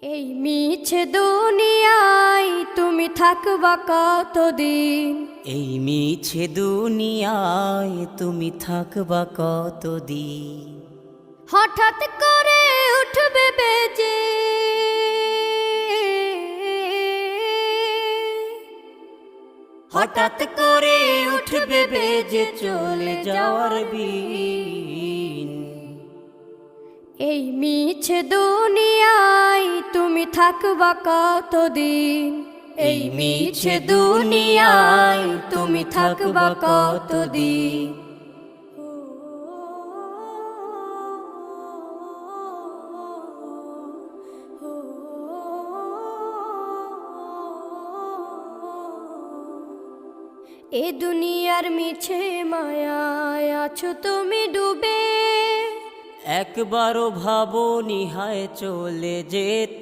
এই মিছে দুনিয়ায় তুমি থাকবা কতদিন? এই মিছে দুনিয়ায় তুমি থাকবা কতদিন? হঠাৎ করে উঠবে বেজে হঠাৎ করে উঠবে বেজে চলে যাওয়ার বিন। এই মিছে দুনিয়ায় তুমি থাকবা কতদিন? এই মিছে দুনিয়ায় তুমি থাকবা কতদিন? এ দুনিয়ার মিছে মায়ায় আছো তুমি ডুবে, একবারও ভাবো নিহায় চলে যেতে।